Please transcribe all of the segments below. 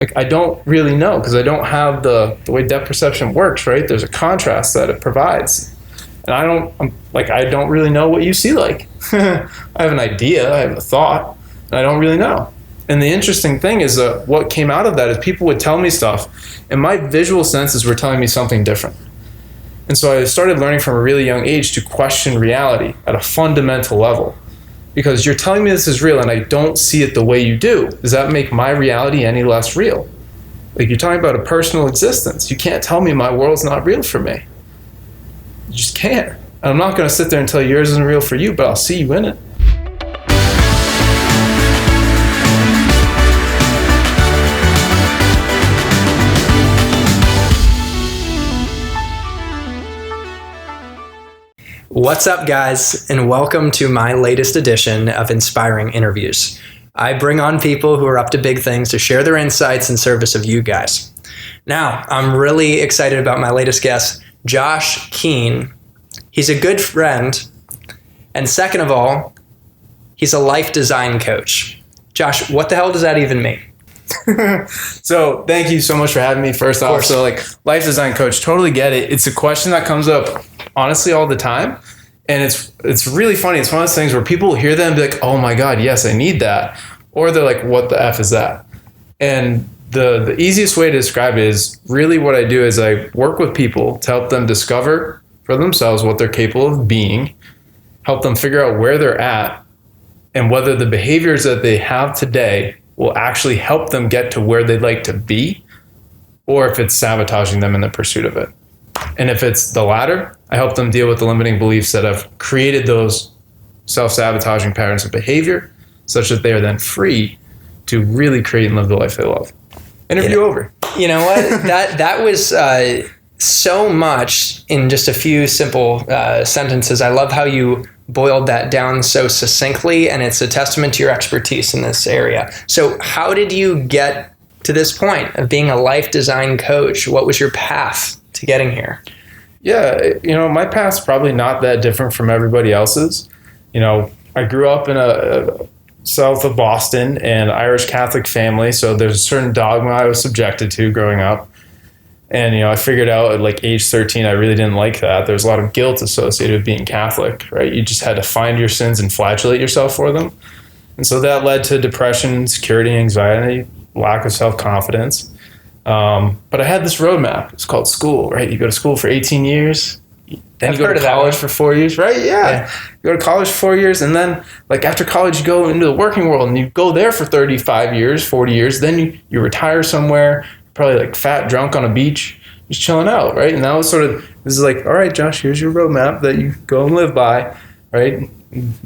Like, I don't really know because I don't have the way depth perception works, right? There's a contrast that it provides. And I don't really know what you see like. I have an idea, I have a thought, and I don't really know. And the interesting thing is what came out of that is people would tell me stuff, and my visual senses were telling me something different. And so I started learning from a really young age to question reality at a fundamental level. Because you're telling me this is real and I don't see it the way you do. Does that make my reality any less real? Like, you're talking about a personal existence. You can't tell me my world's not real for me. You just can't. And I'm not going to sit there and tell you yours isn't real for you, but I'll see you in it. What's up, guys, and welcome to my latest edition of Inspiring Interviews. I bring on people who are up to big things to share their insights in service of you guys. Now, I'm really excited about my latest guest, Josh Keane. He's a good friend, and second of all, he's a life design coach. Josh, what the hell does that even mean? So thank you so much for having me. First off, so like, life design coach, totally get it. It's a question that comes up honestly all the time, and it's really funny. It's one of those things where people hear that and be like, oh my God, yes, I need that. Or they're like, what the F is that? And the easiest way to describe it is really what I do is I work with people to help them discover for themselves what they're capable of being, help them figure out where they're at, and whether the behaviors that they have today will actually help them get to where they'd like to be, or if it's sabotaging them in the pursuit of it. And if it's the latter, I help them deal with the limiting beliefs that have created those self-sabotaging patterns of behavior, such that they are then free to really create and live the life they love. Interview over. You know what? That was so much in just a few simple sentences. I love how you boiled that down so succinctly, and it's a testament to your expertise in this area. So how did you get to this point of being a life design coach? What was your path to getting here? Yeah, my path's probably not that different from everybody else's. I grew up in a south of Boston, an Irish Catholic family, so there's a certain dogma I was subjected to growing up. And, I figured out at like age 13, I really didn't like that. There's a lot of guilt associated with being Catholic, right? You just had to find your sins and flagellate yourself for them. And so that led to depression, insecurity, anxiety, lack of self-confidence. But I had this roadmap. It's called school, right? You go to school for 18 years. Then you go to college for 4 years, right? Yeah. You go to college for 4 years. And then like after college, you go into the working world and you go there for 35 years, 40 years. Then you retire somewhere, probably like fat, drunk on a beach, just chilling out, right? And that was this is like, all right, Josh, here's your roadmap that you go and live by, right?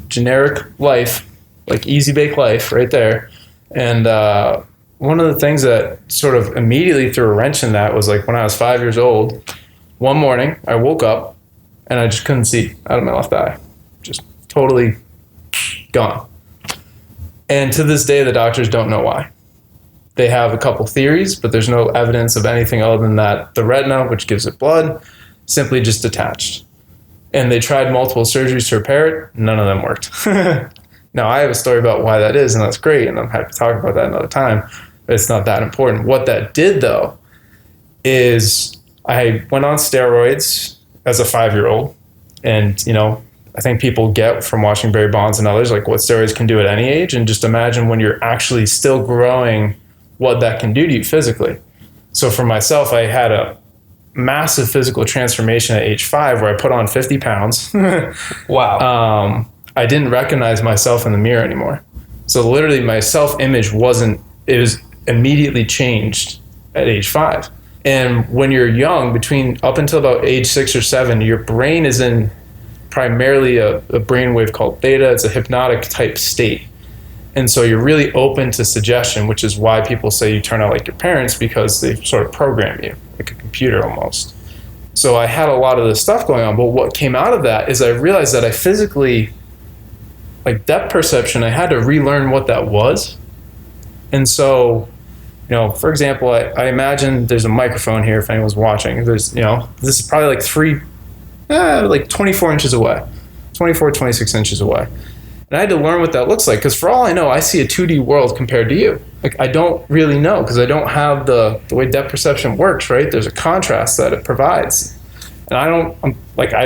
Generic life, like easy bake life right there. And one of the things that sort of immediately threw a wrench in that was like when I was 5 years old, one morning I woke up and I just couldn't see out of my left eye, just totally gone. And to this day, the doctors don't know why. They have a couple theories, but there's no evidence of anything other than that the retina, which gives it blood, simply just detached. And they tried multiple surgeries to repair it. None of them worked. Now, I have a story about why that is, and that's great, and I'm happy to talk about that another time, but it's not that important. What that did, though, is I went on steroids as a 5-year-old, and, I think people get from watching Barry Bonds and others, like what steroids can do at any age, and just imagine when you're actually still growing what that can do to you physically. So for myself, I had a massive physical transformation at age 5 where I put on 50 pounds. Wow. I didn't recognize myself in the mirror anymore. So literally my self-image it was immediately changed at age 5. And when you're young, up until about age 6 or 7, your brain is in primarily a brainwave called theta. It's a hypnotic type state. And so you're really open to suggestion, which is why people say you turn out like your parents, because they sort of program you like a computer almost. So I had a lot of this stuff going on, but what came out of that is I realized that I physically, like depth perception, I had to relearn what that was. And so, for example, I imagine there's a microphone here if anyone's watching. There's, this is probably like 24 inches away, 24, 26 inches away. And I had to learn what that looks like, because for all I know, I see a 2D world compared to you. Like, I don't really know, because I don't have the way depth perception works, right? There's a contrast that it provides. And I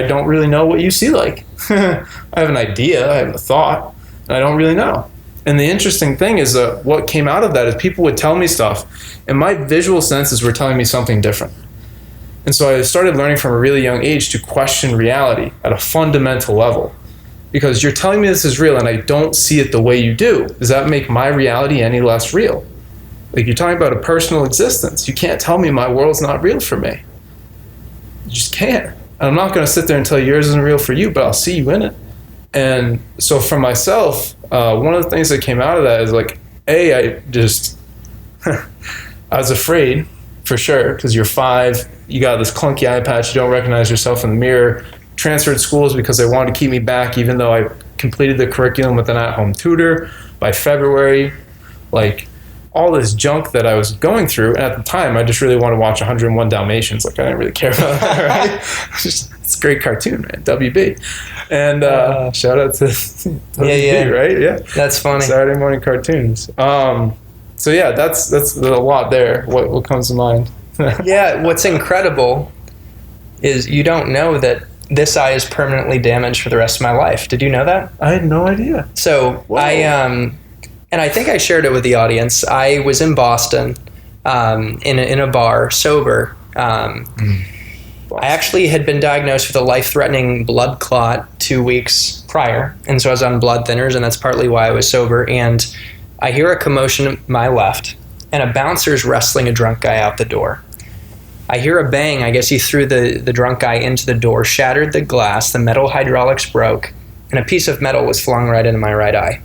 don't really know what you see like. I have an idea, I have a thought, and I don't really know. And the interesting thing is that what came out of that is people would tell me stuff, and my visual senses were telling me something different. And so I started learning from a really young age to question reality at a fundamental level. Because you're telling me this is real and I don't see it the way you do. Does that make my reality any less real? Like, you're talking about a personal existence. You can't tell me my world's not real for me. You just can't. And I'm not going to sit there and tell you yours isn't real for you, but I'll see you in it. And so for myself, one of the things that came out of that is like, I was afraid, for sure, because you're 5, you got this clunky eye patch, you don't recognize yourself in the mirror. Transferred schools because they wanted to keep me back, even though I completed the curriculum with an at-home tutor by February. Like, all this junk that I was going through, and at the time I just really wanted to watch 101 Dalmatians. Like, I didn't really care about that, right? It's a great cartoon, man. WB. And shout out to WB, right? Yeah, that's funny. Saturday morning cartoons. So yeah, that's a lot there. What comes to mind? Yeah, what's incredible is you don't know that this eye is permanently damaged for the rest of my life. Did you know that? I had no idea. So whoa. And I think I shared it with the audience. I was in Boston in a bar, sober. I actually had been diagnosed with a life-threatening blood clot 2 weeks prior, and so I was on blood thinners, and that's partly why I was sober. And I hear a commotion to my left, and a bouncer's wrestling a drunk guy out the door. I hear a bang. I guess he threw the drunk guy into the door, shattered the glass, the metal hydraulics broke, and a piece of metal was flung right into my right eye.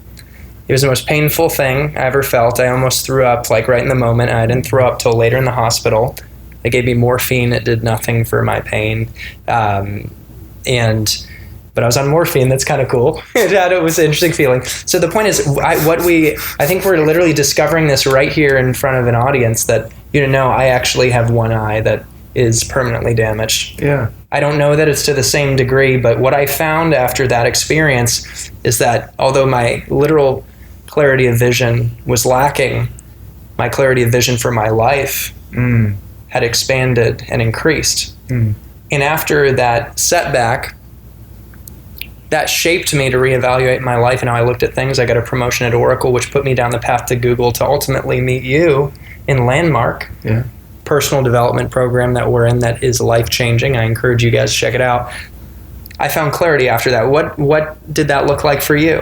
It was the most painful thing I ever felt. I almost threw up, like, right in the moment, and I didn't throw up till later in the hospital. They gave me morphine. It did nothing for my pain. But I was on morphine. That's kind of cool. It was an interesting feeling. So the point is, I think we're literally discovering this right here in front of an audience that, I actually have one eye that is permanently damaged. Yeah. I don't know that it's to the same degree, but what I found after that experience is that although my literal clarity of vision was lacking, my clarity of vision for my life had expanded and increased. And after that setback, that shaped me to reevaluate my life and how I looked at things. I got a promotion at Oracle, which put me down the path to Google to ultimately meet you in Landmark. Yeah. Personal development program that we're in that is life-changing. I encourage you guys to check it out. I found clarity after that. What did that look like for you?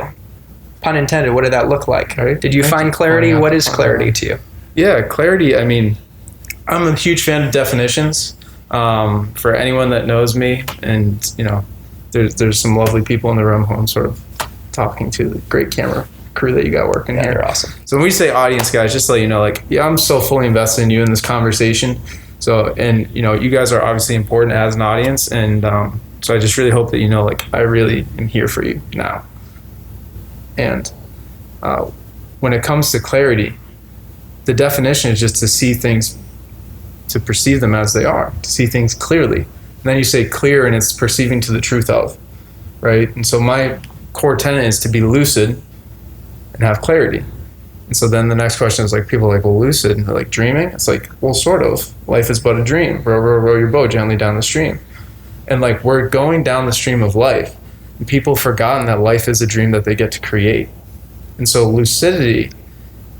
Pun intended, what did that look like? Right. Did you find clarity? What is clarity to you? Yeah, clarity, I mean, I'm a huge fan of definitions. For anyone that knows me, and there's some lovely people in the room who I'm sort of talking to, the great camera crew that you got working here. You're awesome. So when we say audience, guys, just to let you know, I'm so fully invested in you in this conversation. So, and you guys are obviously important as an audience, and so I just really hope that I really am here for you now. And when it comes to clarity, the definition is just to see things, to perceive them as they are, to see things clearly. And then you say clear, and it's perceiving to the truth of, right? And so my core tenet is to be lucid and have clarity. And so then the next question is people are like, well, lucid, and they're like, dreaming? It's like, well, sort of. Life is but a dream. Row, row, row your boat gently down the stream. And we're going down the stream of life. And people have forgotten that life is a dream that they get to create. And so lucidity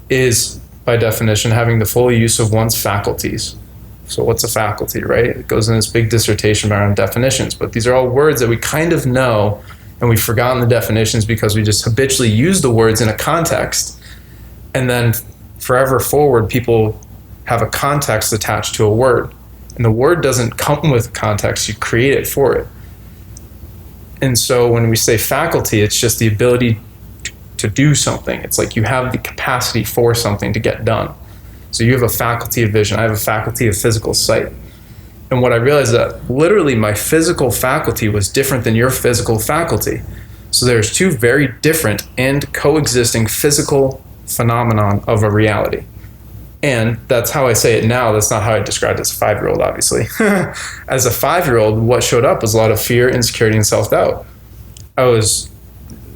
is, by definition, having the full use of one's faculties. So what's a faculty, right? It goes in this big dissertation around definitions, but these are all words that we kind of know, and we've forgotten the definitions because we just habitually use the words in a context. And then forever forward, people have a context attached to a word. And the word doesn't come with context, you create it for it. And so when we say faculty, it's just the ability to do something. It's like you have the capacity for something to get done. So you have a faculty of vision, I have a faculty of physical sight. And what I realized is that literally my physical faculty was different than your physical faculty. So there's two very different and coexisting physical phenomenon of a reality. And that's how I say it now. That's not how I described it as a 5-year-old, obviously. As a 5-year-old, what showed up was a lot of fear, insecurity, and self-doubt. I was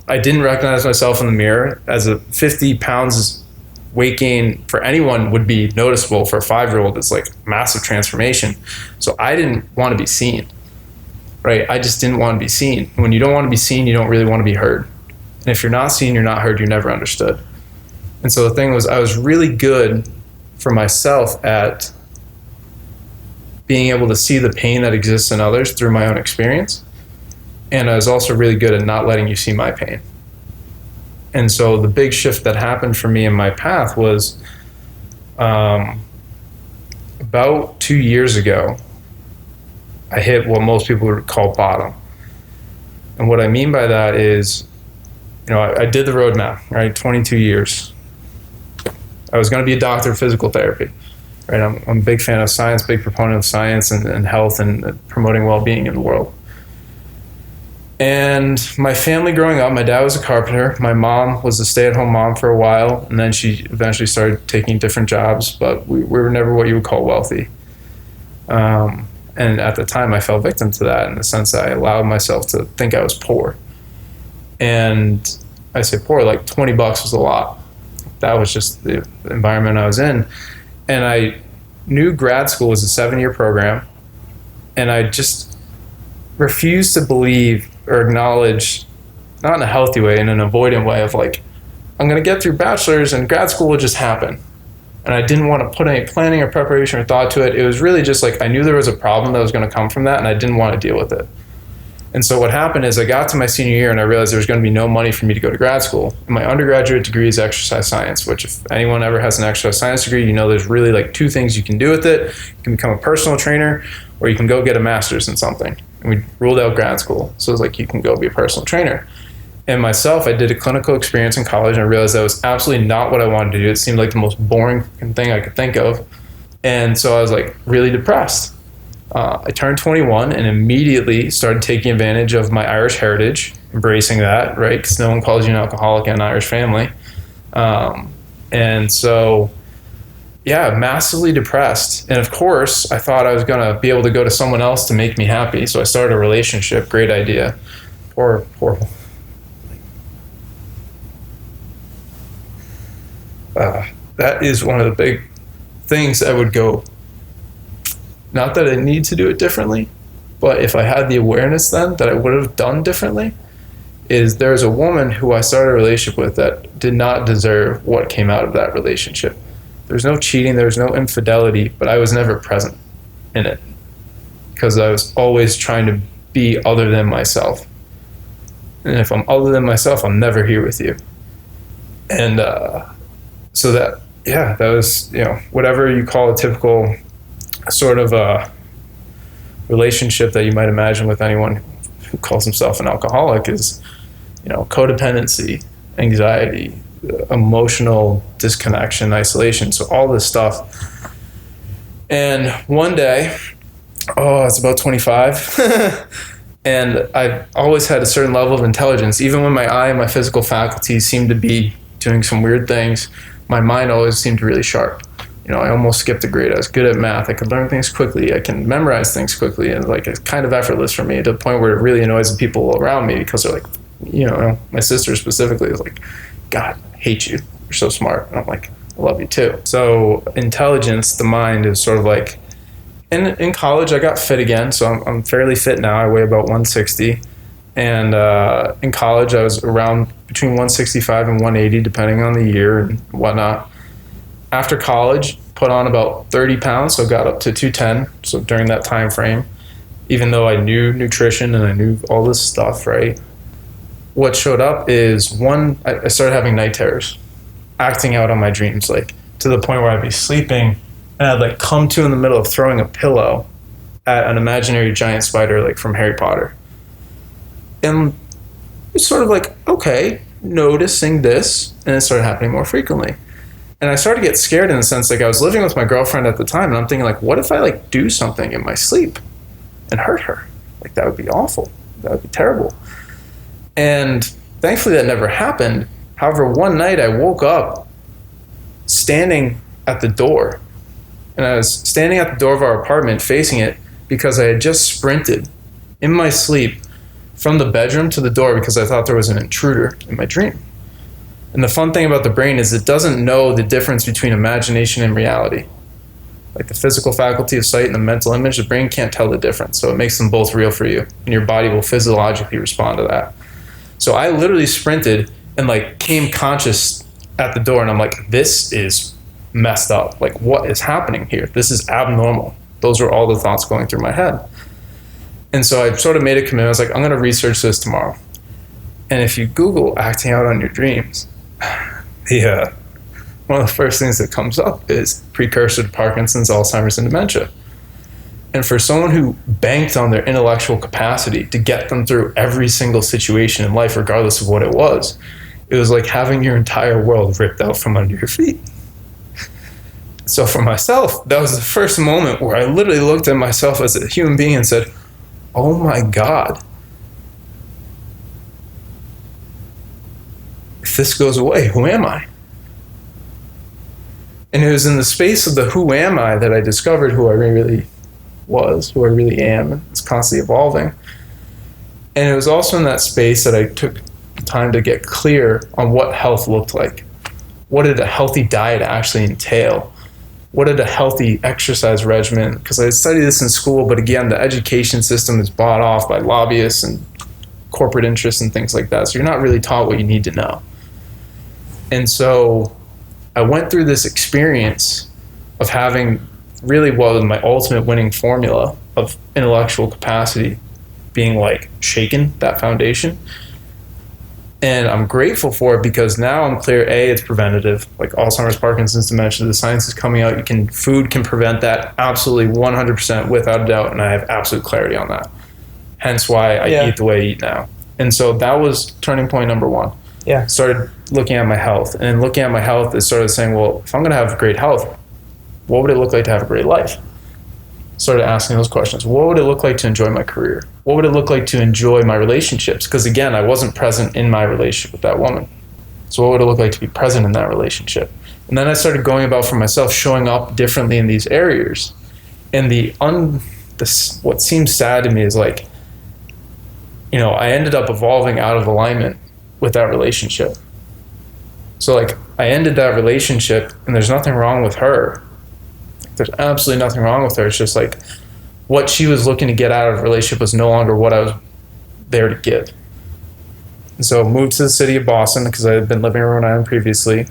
I didn't recognize myself in the mirror. As a 50 pounds weight gain for anyone would be noticeable. For a 5-year-old, it's like massive transformation. So I didn't want to be seen, right? I just didn't want to be seen. When you don't want to be seen, you don't really want to be heard. And if you're not seen, you're not heard, you're never understood. And so the thing was, I was really good for myself at being able to see the pain that exists in others through my own experience. And I was also really good at not letting you see my pain. And so the big shift that happened for me in my path was about 2 years ago, I hit what most people would call bottom. And what I mean by that is, I did the roadmap, right? 22 years. I was going to be a doctor of physical therapy, right? I'm a big fan of science, big proponent of science and health and promoting well-being in the world. And my family growing up, my dad was a carpenter. My mom was a stay-at-home mom for a while, and then she eventually started taking different jobs, but we were never what you would call wealthy. And at the time, I fell victim to that in the sense that I allowed myself to think I was poor. And I say poor, like $20 was a lot. That was just the environment I was in. And I knew grad school was a 7-year program, and I just refused to believe or acknowledge, not in a healthy way, in an avoidant way of like, I'm going to get through bachelor's and grad school will just happen. And I didn't want to put any planning or preparation or thought to it. It was really just like, I knew there was a problem that was going to come from that, and I didn't want to deal with it. And so what happened is I got to my senior year and I realized there was going to be no money for me to go to grad school. And my undergraduate degree is exercise science, which if anyone ever has an exercise science degree, there's really like 2 things you can do with it. You can become a personal trainer, or you can go get a master's in something. And we ruled out grad school. So it was like, you can go be a personal trainer. And myself, I did a clinical experience in college, and I realized that was absolutely not what I wanted to do. It seemed like the most boring thing I could think of. And so I was like really depressed. I turned 21 and immediately started taking advantage of my Irish heritage, embracing that, right? Because no one calls you an alcoholic in an Irish family. And so, yeah, massively depressed. And of course, I thought I was going to be able to go to someone else to make me happy. So I started a relationship. Great idea. Poor. That is one of the big things I would go, not that I need to do it differently, but if I had the awareness then that I would have done differently, is there's a woman who I started a relationship with that did not deserve what came out of that relationship. There's no cheating, there's no infidelity, but I was never present in it because I was always trying to be other than myself. And if I'm other than myself, I'm never here with you. And so that was, whatever you call a typical sort of a relationship that you might imagine with anyone who calls himself an alcoholic is, codependency, anxiety, emotional disconnection, isolation, so all this stuff. And one day, it's about 25, and I've always had a certain level of intelligence. Even when my eye and my physical faculties seemed to be doing some weird things, my mind always seemed really sharp. I almost skipped a grade. I was good at math. I could learn things quickly. I can memorize things quickly, and like it's kind of effortless for me to the point where it really annoys the people around me because they're like, my sister specifically is like, God, I hate you. You're so smart. And I'm like, I love you too. So intelligence, the mind is sort of like, in college I got fit again. So I'm fairly fit now. I weigh about 160. And in college I was around between 165 and 180, depending on the year and whatnot. After college, put on about 30 pounds, so got up to 210. So during that time frame, even though I knew nutrition and I knew all this stuff, right? What showed up is I started having night terrors, acting out on my dreams, like to the point where I'd be sleeping and I'd like come to in the middle of throwing a pillow at an imaginary giant spider, like from Harry Potter. And it's sort of like, okay, noticing this, and it started happening more frequently. And I started to get scared in the sense, like I was living with my girlfriend at the time, and I'm thinking like, what if I like do something in my sleep and hurt her? Like that would be awful. That would be terrible. And thankfully that never happened. However, one night I woke up standing at the door, and I was standing at the door of our apartment facing it because I had just sprinted in my sleep from the bedroom to the door because I thought there was an intruder in my dream. And the fun thing about the brain is it doesn't know the difference between imagination and reality. Like the physical faculty of sight and the mental image, the brain can't tell the difference. So it makes them both real for you, and your body will physiologically respond to that. So I literally sprinted and like came conscious at the door, and I'm like, this is messed up. Like, what is happening here? This is abnormal. Those are all the thoughts going through my head. And so I sort of made a commitment. I was like, I'm going to research this tomorrow. And if you Google acting out on your dreams, one of the first things that comes up is precursor to Parkinson's, Alzheimer's, and dementia. And for someone who banked on their intellectual capacity to get them through every single situation in life, regardless of what it was like having your entire world ripped out from under your feet. So for myself, that was the first moment where I literally looked at myself as a human being and said, oh my God, if this goes away, who am I? And it was in the space of the who am I that I discovered who I really was, who I really am. It's constantly evolving. And it was also in that space that I took time to get clear on what health looked like. What did a healthy diet actually entail? What did a healthy exercise regimen? Because I studied this in school, but again, the education system is bought off by lobbyists and corporate interests and things like that. So you're not really taught what you need to know. And so I went through this experience of having really what was my ultimate winning formula of intellectual capacity being like shaken, that foundation. And I'm grateful for it because now I'm clear, A, it's preventative, like Alzheimer's, Parkinson's, dementia, the science is coming out. Food can prevent that absolutely 100% without a doubt, and I have absolute clarity on that. Hence why I eat the way I eat now. And so that was turning point number one. Yeah. Started looking at my health, and looking at my health is started saying, well, if I'm going to have great health, what would it look like to have a great life? Started asking those questions. What would it look like to enjoy my career? What would it look like to enjoy my relationships? Because again, I wasn't present in my relationship with that woman. So what would it look like to be present in that relationship? And then I started going about for myself, showing up differently in these areas. And what seems sad to me is like, I ended up evolving out of alignment with that relationship. So like I ended that relationship, and there's nothing wrong with her. There's absolutely nothing wrong with her. It's just like what she was looking to get out of the relationship was no longer what I was there to give. And so moved to the city of Boston because I had been living in Rhode Island previously.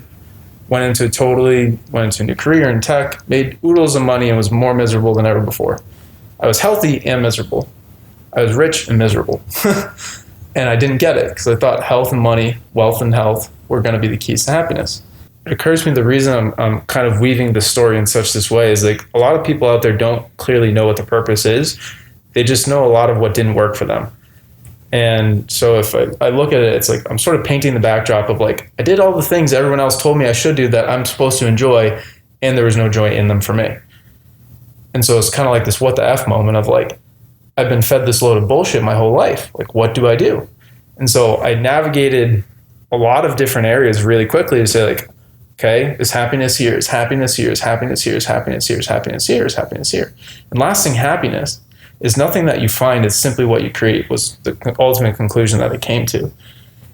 Went into a new career in tech, made oodles of money, and was more miserable than ever before. I was healthy and miserable. I was rich and miserable. And I didn't get it because I thought health and money, wealth and health were going to be the keys to happiness. It occurs to me the reason I'm kind of weaving this story in such this way is like a lot of people out there don't clearly know what the purpose is. They just know a lot of what didn't work for them. And so if I look at it, it's like I'm sort of painting the backdrop of like I did all the things everyone else told me I should do that I'm supposed to enjoy, and there was no joy in them for me. And so it's kind of like this what the F moment of like, I've been fed this load of bullshit my whole life. Like, what do I do? And so I navigated a lot of different areas really quickly to say like, okay, is happiness here? Is happiness here? Is happiness here? Is happiness here? Is happiness here? Is happiness here? And lasting happiness is nothing that you find, it's simply what you create, was the ultimate conclusion that I came to.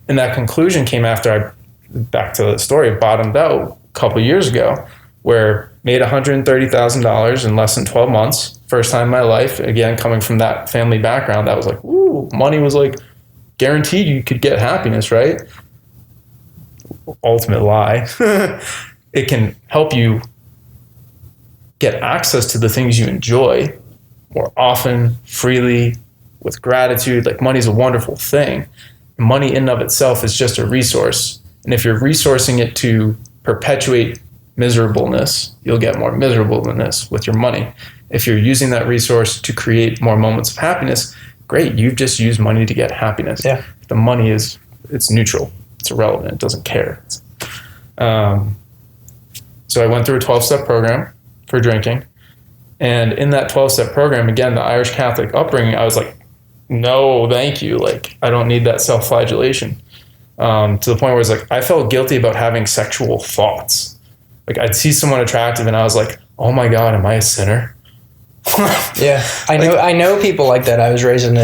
And that conclusion came after back to the story, bottomed out a couple of years ago, where made $130,000 in less than 12 months. First time in my life, again, coming from that family background, that was like, ooh, money was like guaranteed you could get happiness, right? Ultimate lie. It can help you get access to the things you enjoy more often, freely, with gratitude. Like money's a wonderful thing. Money in and of itself is just a resource. And if you're resourcing it to perpetuate miserableness, you'll get more miserableness with your money. If you're using that resource to create more moments of happiness, great, you've just used money to get happiness. Yeah. The money it's neutral. It's irrelevant. It doesn't care. So I went through a 12-step program for drinking. And in that 12-step program, again, the Irish Catholic upbringing, I was like, no, thank you. Like, I don't need that self-flagellation. To the point where it's like, I felt guilty about having sexual thoughts. Like, I'd see someone attractive and I was like, oh my God, am I a sinner? Yeah, I know people like that. I was raised in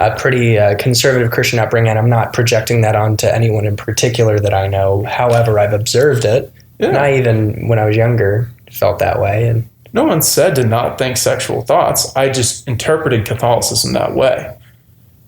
a pretty conservative Christian upbringing. I'm not projecting that onto anyone in particular that I know. However, I've observed it. Yeah. And I even, when I was younger, felt that way. And no one said to not think sexual thoughts. I just interpreted Catholicism that way.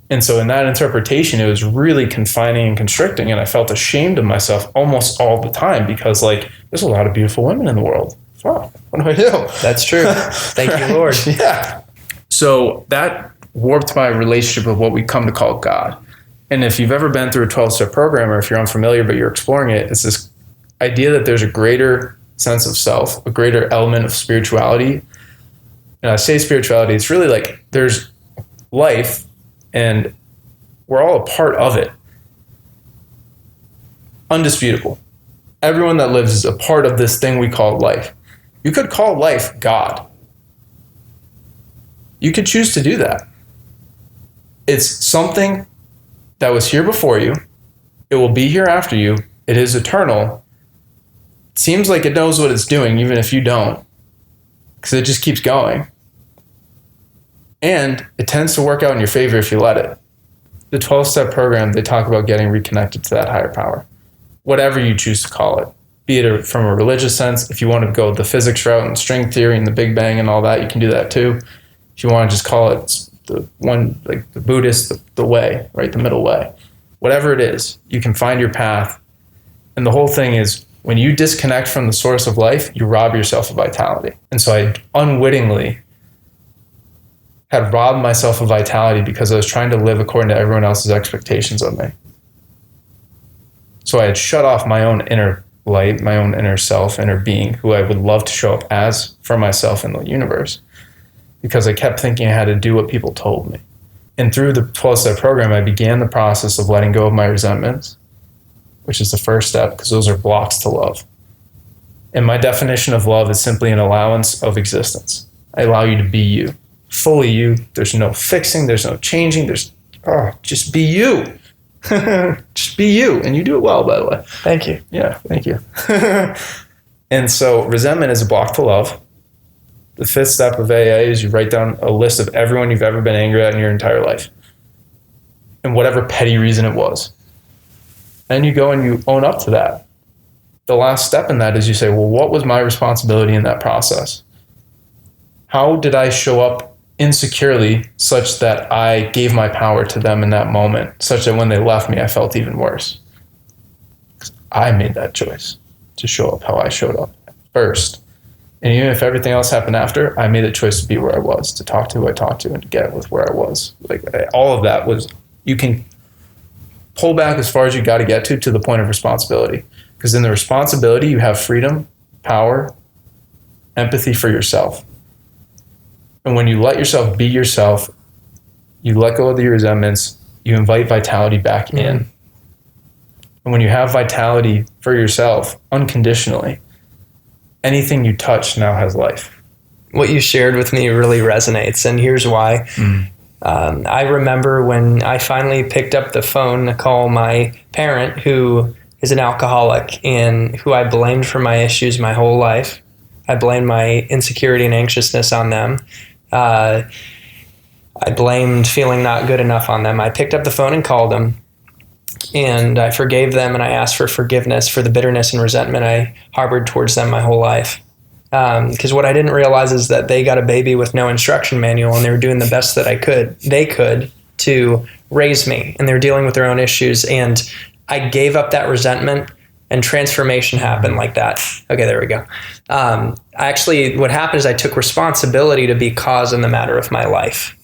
And so in that interpretation, it was really confining and constricting. And I felt ashamed of myself almost all the time because, like, there's a lot of beautiful women in the world. Fuck, what do I do? That's true. Thank you, Lord. Yeah. So that warped my relationship with what we come to call God. And if you've ever been through a 12-step program, or if you're unfamiliar but you're exploring it, it's this idea that there's a greater sense of self, a greater element of spirituality. And I say spirituality, it's really like there's life and we're all a part of it. Undisputable. Everyone that lives is a part of this thing we call life. You could call life God. You could choose to do that. It's something that was here before you. It will be here after you. It is eternal. It seems like it knows what it's doing, even if you don't, because it just keeps going. And it tends to work out in your favor if you let it. The 12-step program, they talk about getting reconnected to that higher power, whatever you choose to call it, be it from a religious sense. If you want to go the physics route and string theory and the Big Bang and all that, you can do that too. If you want to just call it the one, like the Buddhist, the way, right? The middle way. Whatever it is, you can find your path. And the whole thing is, when you disconnect from the source of life, you rob yourself of vitality. And so I unwittingly had robbed myself of vitality because I was trying to live according to everyone else's expectations of me. So I had shut off my own inner light, my own inner self, inner being, who I would love to show up as for myself in the universe, because I kept thinking I had to do what people told me. And through the 12-step program, I began the process of letting go of my resentments, which is the first step, because those are blocks to love. And my definition of love is simply an allowance of existence. I allow you to be you, fully you. There's no fixing, there's no changing, just be you. Just be you. And you do it well, by the way. Thank you. Yeah, thank you. And so resentment is a block to love. The fifth step of AA is you write down a list of everyone you've ever been angry at in your entire life, and whatever petty reason it was. And you go and you own up to that. The last step in that is you say, well, what was my responsibility in that process? How did I show up insecurely such that I gave my power to them in that moment, such that when they left me, I felt even worse? 'Cause I made that choice to show up how I showed up first. And even if everything else happened after, I made the choice to be where I was, to talk to who I talked to, and to get with where I was. Like, all of that was, you can pull back as far as you got to get to the point of responsibility. Because in the responsibility, you have freedom, power, empathy for yourself. And when you let yourself be yourself, you let go of your resentments, you invite vitality back in. And when you have vitality for yourself unconditionally, anything you touch now has life. What you shared with me really resonates, and here's why. I remember when I finally picked up the phone to call my parent, who is an alcoholic and who I blamed for my issues my whole life. I blamed my insecurity and anxiousness on them. I blamed feeling not good enough on them. I picked up the phone and called them, and I forgave them, and I asked for forgiveness for the bitterness and resentment I harbored towards them my whole life. Because what I didn't realize is that they got a baby with no instruction manual, and they were doing the best that they could to raise me, and they were dealing with their own issues. And I gave up that resentment, and transformation happened like that. Okay, there we go. Actually, what happened is I took responsibility to be cause in the matter of my life.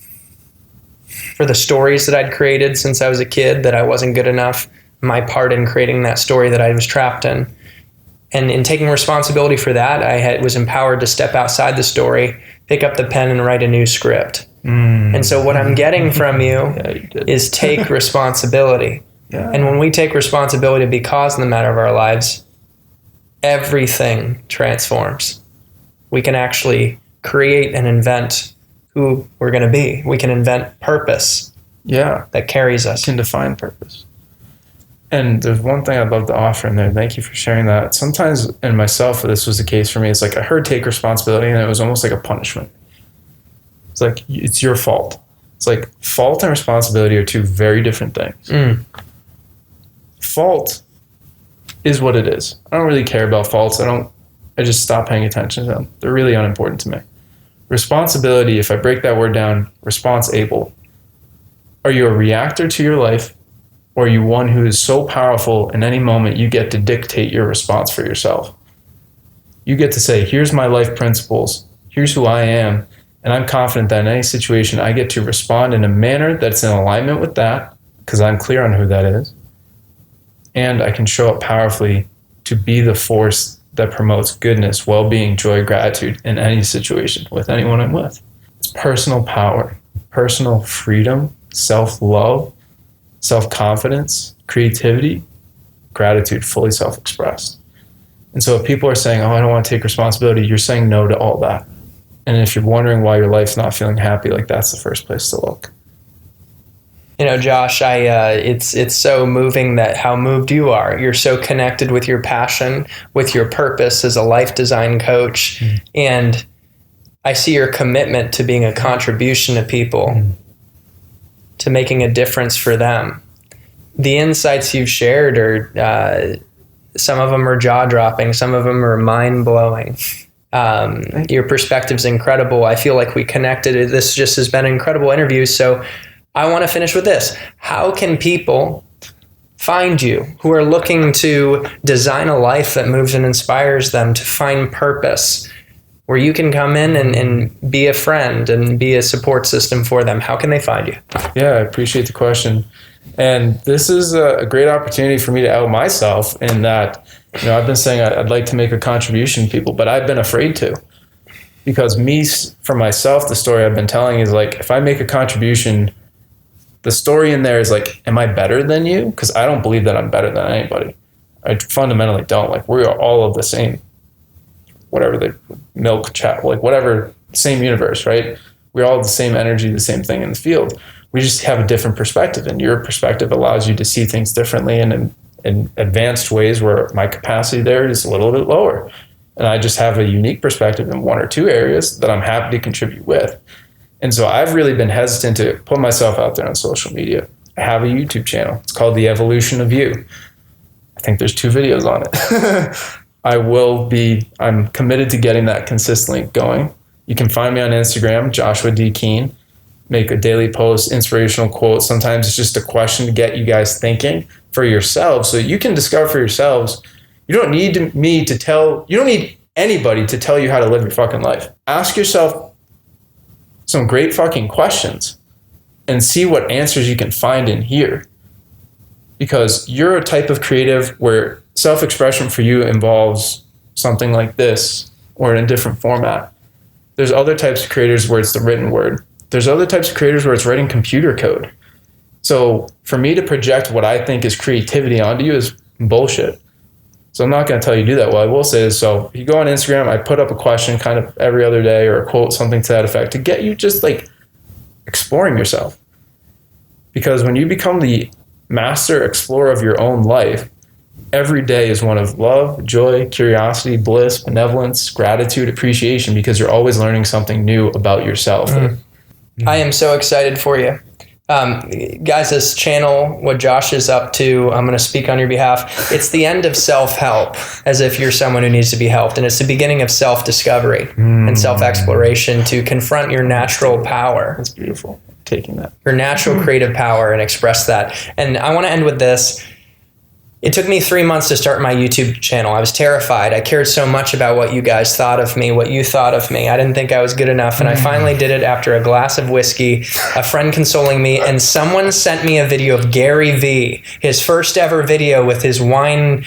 For the stories that I'd created since I was a kid, that I wasn't good enough, my part in creating that story that I was trapped in. And in taking responsibility for that, was empowered to step outside the story, pick up the pen, and write a new script. And so what I'm getting from you is take responsibility. Yeah. And when we take responsibility to be cause in the matter of our lives, everything transforms. We can actually create and invent who we're going to be. We can invent purpose. Yeah. That carries us. Can define purpose. And there's one thing I'd love to offer in there. Thank you for sharing that. Sometimes in myself, this was the case for me. It's like I heard take responsibility, and it was almost like a punishment. It's like, it's your fault. It's like fault and responsibility are two very different things. Fault is what it is. I don't really care about faults. I just stop paying attention to them. They're really unimportant to me. Responsibility, if I break that word down, responsible. Are you a reactor to your life, or are you one who is so powerful in any moment you get to dictate your response for yourself? You get to say, here's my life principles, here's who I am, and I'm confident that in any situation I get to respond in a manner that's in alignment with that, because I'm clear on who that is, and I can show up powerfully to be the force that promotes goodness, well-being, joy, gratitude in any situation with anyone I'm with. It's personal power, personal freedom, self-love, self-confidence, creativity, gratitude, fully self-expressed. And so if people are saying, oh, I don't want to take responsibility, you're saying no to all that. And if you're wondering why your life's not feeling happy, like that's the first place to look. You know, Josh, it's so moving that how moved you are. You're so connected with your passion, with your purpose as a life design coach. And I see your commitment to being a contribution to people, to making a difference for them. The insights you've shared are, some of them are jaw-dropping, some of them are mind-blowing. Your perspective's incredible. I feel like we connected. This just has been an incredible interview. So I want to finish with this. How can people find you who are looking to design a life that moves and inspires them to find purpose, where you can come in and be a friend and be a support system for them? How can they find you? Yeah, I appreciate the question. And this is a great opportunity for me to out myself in that, I've been saying I'd like to make a contribution to people, but I've been afraid to. Because for myself, the story I've been telling is like, if I make a contribution, the story in there is like, am I better than you? Because I don't believe that I'm better than anybody. I fundamentally don't. Like, we're all of the same, whatever the milk chat, like whatever, same universe, right? We're all the same energy, the same thing in the field. We just have a different perspective, and your perspective allows you to see things differently and in advanced ways where my capacity there is a little bit lower. And I just have a unique perspective in one or two areas that I'm happy to contribute with. And so I've really been hesitant to put myself out there on social media. I have a YouTube channel. It's called The Evolution of You. I think there's 2 videos on it. I'm committed to getting that consistently going. You can find me on Instagram, Joshua D. Keane. Make a daily post, inspirational quote. Sometimes it's just a question to get you guys thinking for yourselves so you can discover for yourselves. You don't need you don't need anybody to tell you how to live your fucking life. Ask yourself some great fucking questions and see what answers you can find in here. Because you're a type of creative where self-expression for you involves something like this or in a different format. There's other types of creators where it's the written word. There's other types of creators where it's writing computer code. So for me to project what I think is creativity onto you is bullshit. So I'm not going to tell you to do that. What I will say is, so if you go on Instagram, I put up a question kind of every other day or a quote, something to that effect, to get you just like exploring yourself. Because when you become the master explorer of your own life, every day is one of love, joy, curiosity, bliss, benevolence, gratitude, appreciation, because you're always learning something new about yourself. I am so excited for you. Guys, this channel, what Josh is up to, I'm going to speak on your behalf. It's the end of self-help, as if you're someone who needs to be helped. And it's the beginning of self-discovery and self-exploration to confront your natural power. That's beautiful. Taking that. Your natural creative power and express that. And I want to end with this. It took me 3 months to start my YouTube channel. I was terrified. I cared so much about what you guys thought of me, what you thought of me. I didn't think I was good enough. And I finally did it after a glass of whiskey, a friend consoling me, and someone sent me a video of Gary Vee, his first ever video with his wine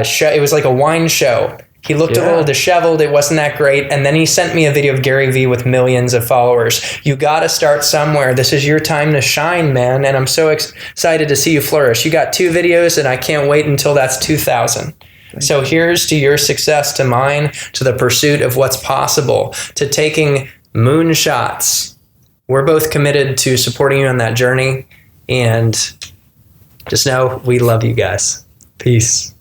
show. It was like a wine show. He looked a little disheveled. It wasn't that great. And then he sent me a video of Gary Vee with millions of followers. You got to start somewhere. This is your time to shine, man. And I'm so excited to see you flourish. You got 2 videos, and I can't wait until that's 2,000. So here's to your success, to mine, to the pursuit of what's possible, to taking moonshots. We're both committed to supporting you on that journey. And just know we love you guys. Peace.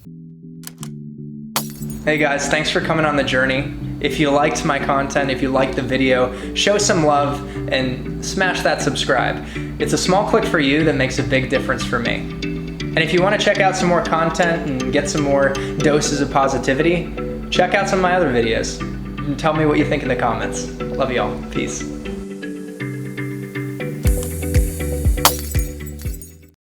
Hey guys, thanks for coming on the journey. If you liked my content, if you liked the video, show some love and smash that subscribe. It's a small click for you that makes a big difference for me. And if you want to check out some more content and get some more doses of positivity, check out some of my other videos and tell me what you think in the comments. Love y'all. Peace.